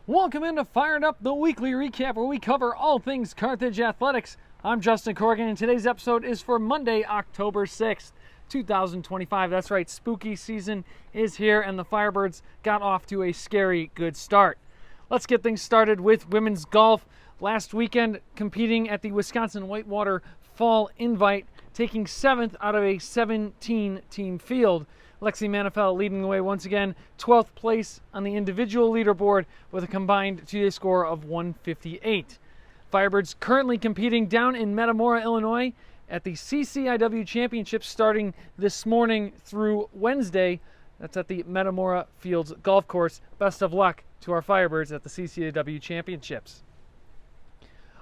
Welcome into Fired Up, the weekly recap where we cover all things Carthage athletics. I'm Justin Corrigan, and today's episode is for Monday, October 6th, 2025. That's right, spooky season is here, and the Firebirds got off to a scary good start. Let's get things started with women's golf. Last weekend, competing at the Wisconsin Whitewater Fall Invite, taking 7th out of a 17-team field. Lexi Manifel leading the way once again, 12th place on the individual leaderboard with a combined two-day score of 158. Firebirds currently competing down in Metamora, Illinois at the CCIW Championship starting this morning through Wednesday. That's at the Metamora Fields Golf Course. Best of luck to our Firebirds at the CCIW Championships.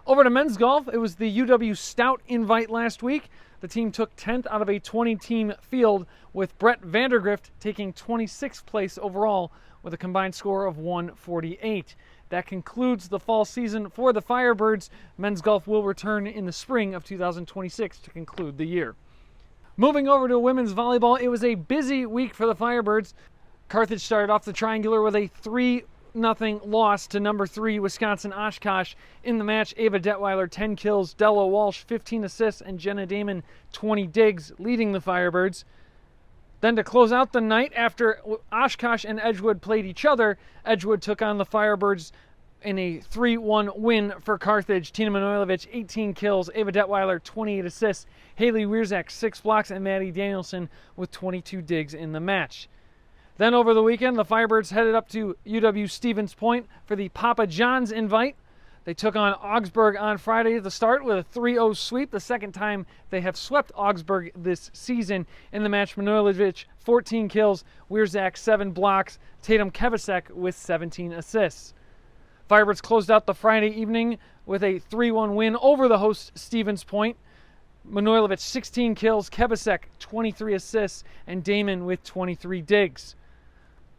Over to men's golf, it was the UW Stout Invite last week. The team took 10th out of a 20-team field, with Brett Vandergrift taking 26th place overall with a combined score of 148. That concludes the fall season for the Firebirds. Men's golf will return in the spring of 2026 to conclude the year. Moving over to women's volleyball, it was a busy week for the Firebirds. Carthage started off the triangular with a 3-0 loss to number 3 Wisconsin Oshkosh. In the match, Ava Detweiler 10 kills, Della Walsh 15 assists, and Jenna Damon 20 digs, leading the Firebirds. Then to close out the night, after Oshkosh and Edgewood played each other, Edgewood took on the Firebirds in a 3-1 win for Carthage. Tina Manojlovic 18 kills, Ava Detweiler 28 assists, Haley Wierzak 6 blocks, and Maddie Danielson with 22 digs in the match. Then over the weekend, the Firebirds headed up to UW Stevens Point for the Papa John's Invite. They took on Augsburg on Friday at the start with a 3-0 sweep, the second time they have swept Augsburg this season. In the match, Manojlovic 14 kills, Wierzak 7 blocks, Tatum Kevasek with 17 assists. Firebirds closed out the Friday evening with a 3-1 win over the host Stevens Point. Manojlovic 16 kills, Kevasek 23 assists, and Damon with 23 digs.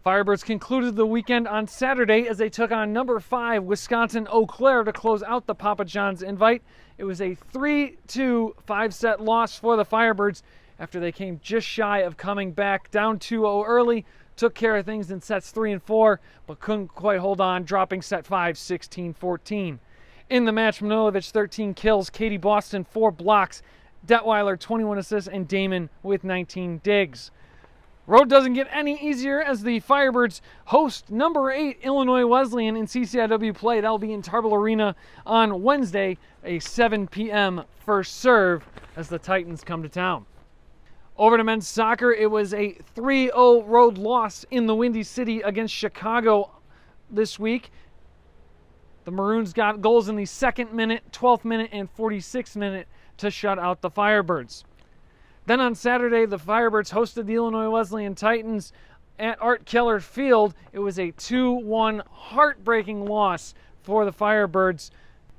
Firebirds concluded the weekend on Saturday as they took on number 5 Wisconsin Eau Claire to close out the Papa John's Invite. It was a 3-2 5-set loss for the Firebirds after they came just shy of coming back down 2-0 early, took care of things in sets 3 and 4, but couldn't quite hold on, dropping set 5 16-14. In the match, Manojlovic 13 kills, Katie Boston 4 blocks, Detweiler 21 assists, and Damon with 19 digs. Road doesn't get any easier as the Firebirds host number 8 Illinois Wesleyan in CCIW play. That'll be in Tarbell Arena on Wednesday, a 7 p.m. first serve as the Titans come to town. Over to men's soccer, it was a 3-0 road loss in the Windy City against Chicago this week. The Maroons got goals in the 2nd minute, 12th minute, and 46th minute to shut out the Firebirds. Then on Saturday, the Firebirds hosted the Illinois Wesleyan Titans at Art Keller Field. It was a 2-1 heartbreaking loss for the Firebirds.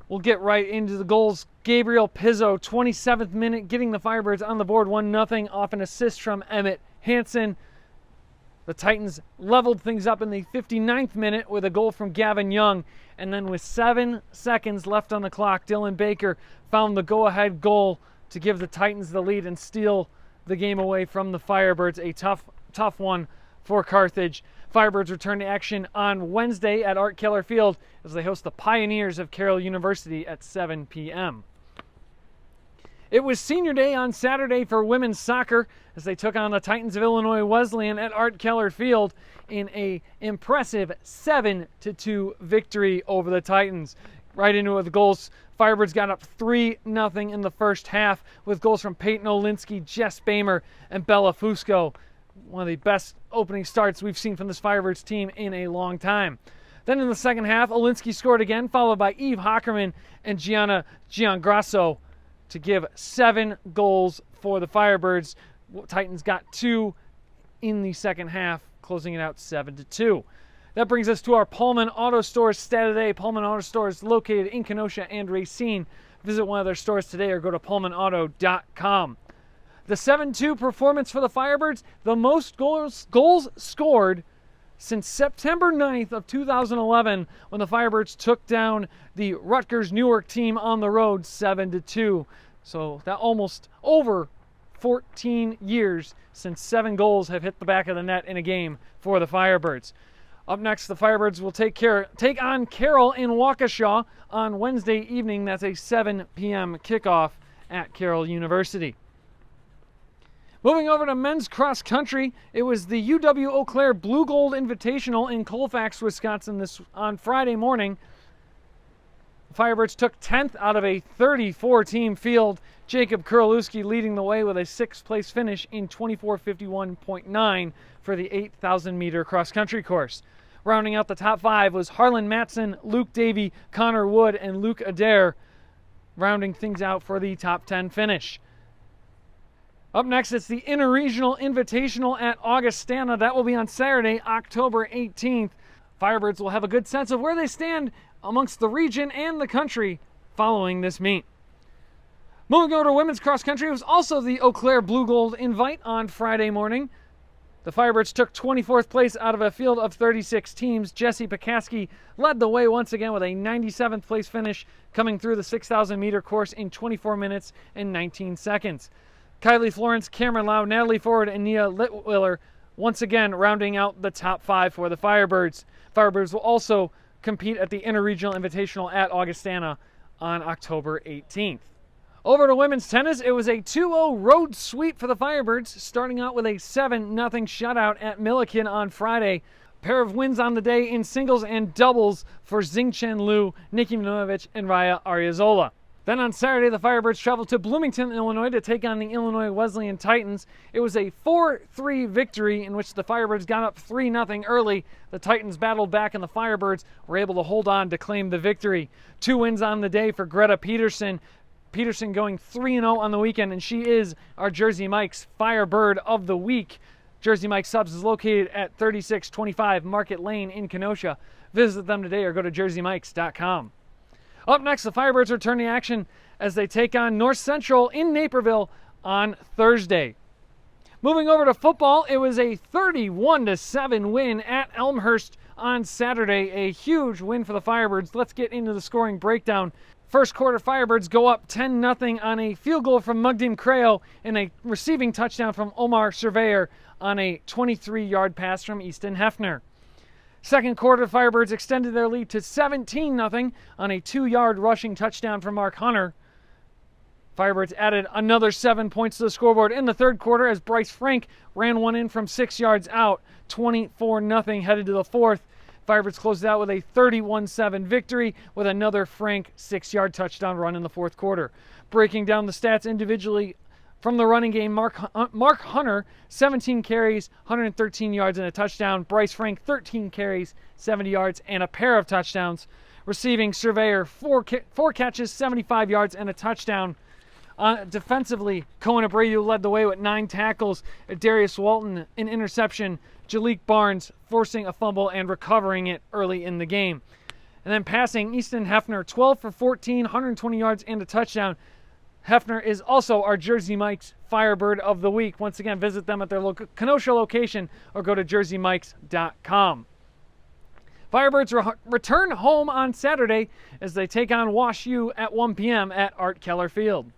We'll get right into the goals. Gabriel Pizzo, 27th minute, getting the Firebirds on the board 1-0 off an assist from Emmett Hansen. The Titans leveled things up in the 59th minute with a goal from Gavin Young. And then with 7 seconds left on the clock, Dylan Baker found the go-ahead goal to give the Titans the lead and steal the game away from the Firebirds. A tough one for Carthage. Firebirds return to action on Wednesday at Art Keller Field as they host the Pioneers of Carroll University at 7 p.m. It was senior day on Saturday for women's soccer as they took on the Titans of Illinois Wesleyan at Art Keller Field in an impressive 7-2 victory over the Titans. Right into it with goals. Firebirds got up 3-0 in the first half with goals from Peyton Olinsky, Jess Bamer, and Bella Fusco. One of the best opening starts we've seen from this Firebirds team in a long time. Then in the second half, Olinsky scored again, followed by Eve Hockerman and Gianna Giangrasso to give 7 goals for the Firebirds. Titans got 2 in the second half, closing it out 7-2. That brings us to our Pullman Auto Stores stat of the day. Pullman Auto Stores located in Kenosha and Racine. Visit one of their stores today or go to pullmanauto.com. The 7-2 performance for the Firebirds, the most goals scored since September 9th of 2011 when the Firebirds took down the Rutgers Newark team on the road 7-2. So that almost over 14 years since 7 goals have hit the back of the net in a game for the Firebirds. Up next, the Firebirds will take on Carroll in Waukesha on Wednesday evening. That's a 7 p.m. kickoff at Carroll University. Moving over to men's cross country, it was the UW Eau Claire Blue Gold Invitational in Colfax, Wisconsin on Friday morning. The Firebirds took 10th out of a 34-team field. Jacob Kuralewski leading the way with a 6th place finish in 24:51.9 for the 8,000-meter cross-country course. Rounding out the top 5 was Harlan Matson, Luke Davey, Connor Wood, and Luke Adair, rounding things out for the top 10 finish. Up next, it's the Interregional Invitational at Augustana. That will be on Saturday, October 18th. Firebirds will have a good sense of where they stand amongst the region and the country following this meet. Moving over to women's cross country, it was also the Eau Claire Blue Gold Invite on Friday morning. The Firebirds took 24th place out of a field of 36 teams. Jessie Pekaski led the way once again with a 97th place finish, coming through the 6,000-meter course in 24 minutes and 19 seconds. Kylie Florence, Cameron Lau, Natalie Ford, and Nia Litwiller once again rounding out the top 5 for the Firebirds. Firebirds will also compete at the Interregional Invitational at Augustana on October 18th. Over to women's tennis, it was a 2-0 road sweep for the Firebirds, starting out with a 7-0 shutout at Milliken on Friday. A pair of wins on the day in singles and doubles for Xingchen Liu, Nikki Minovich, and Raya Ariozola. Then on Saturday, the Firebirds traveled to Bloomington, Illinois to take on the Illinois Wesleyan Titans. It was a 4-3 victory in which the Firebirds got up 3-0 early. The Titans battled back and the Firebirds were able to hold on to claim the victory. 2 wins on the day for Greta Peterson. Peterson going 3-0 on the weekend, and she is our Jersey Mike's Firebird of the Week. Jersey Mike's Subs is located at 3625 Market Lane in Kenosha. Visit them today or go to jerseymikes.com. Up next, the Firebirds return to action as they take on North Central in Naperville on Thursday. Moving over to football, it was a 31-7 win at Elmhurst on Saturday. A huge win for the Firebirds. Let's get into the scoring breakdown. First quarter, Firebirds go up 10-0 on a field goal from Mugdim Creo and a receiving touchdown from Omar Surveyor on a 23-yard pass from Easton Hefner. Second quarter, Firebirds extended their lead to 17-0 on a 2-yard rushing touchdown from Mark Hunter. Firebirds added another 7 points to the scoreboard in the third quarter as Bryce Frank ran one in from 6 yards out. 24-0 headed to the fourth. Firebirds closed out with a 31-7 victory with another Frank 6-yard touchdown run in the fourth quarter. Breaking down the stats individually from the running game, Mark Hunter, 17 carries, 113 yards and a touchdown. Bryce Frank, 13 carries, 70 yards and a pair of touchdowns. Receiving, Surveyor, 4 catches, 75 yards and a touchdown. Defensively, Cohen Abreu led the way with 9 tackles. Darius Walton, an interception. Jalik Barnes forcing a fumble and recovering it early in the game. And then passing, Easton Hefner, 12 for 14, 120 yards and a touchdown. Hefner is also our Jersey Mike's Firebird of the Week. Once again, visit them at their Kenosha location or go to jerseymikes.com. Firebirds return home on Saturday as they take on Wash U at 1 p.m. at Art Keller Field.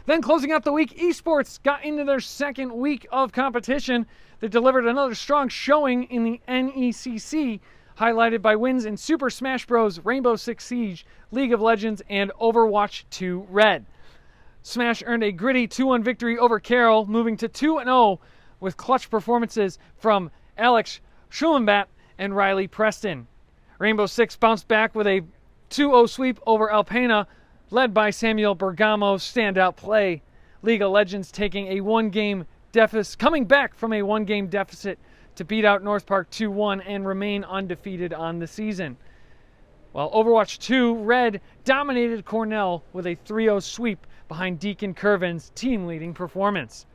Then closing out the week, esports got into their second week of competition. They delivered another strong showing in the NECC, highlighted by wins in Super Smash Bros., Rainbow Six Siege, League of Legends, and Overwatch 2 Red. Smash earned a gritty 2-1 victory over Carroll, moving to 2-0 with clutch performances from Alex Schulenbat and Riley Preston. Rainbow Six bounced back with a 2-0 sweep over Alpena, led by Samuel Bergamo's standout play. League of Legends taking a 1-game deficit, coming back from a 1-game deficit to beat out North Park 2-1 and remain undefeated on the season. While Overwatch 2 Red dominated Cornell with a 3-0 sweep behind Deacon Curvin's team-leading performance.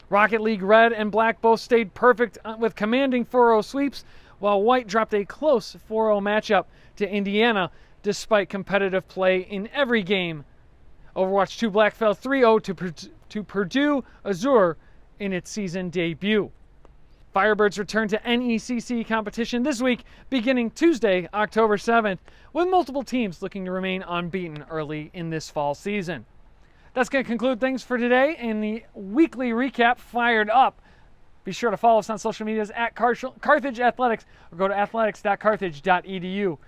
Rocket League Red and Black both stayed perfect with commanding 4-0 sweeps, while White dropped a close 4-0 matchup to Indiana despite competitive play in every game. Overwatch 2 Black fell 3-0 to Purdue Azure in its season debut. Firebirds return to NECC competition this week, beginning Tuesday, October 7th, with multiple teams looking to remain unbeaten early in this fall season. That's going to conclude things for today in the weekly recap Fired Up. Be sure to follow us on social medias at Carthage Athletics or go to athletics.carthage.edu.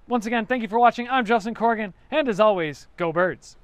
Once again, thank you for watching. I'm Justin Corrigan, and as always, go Birds.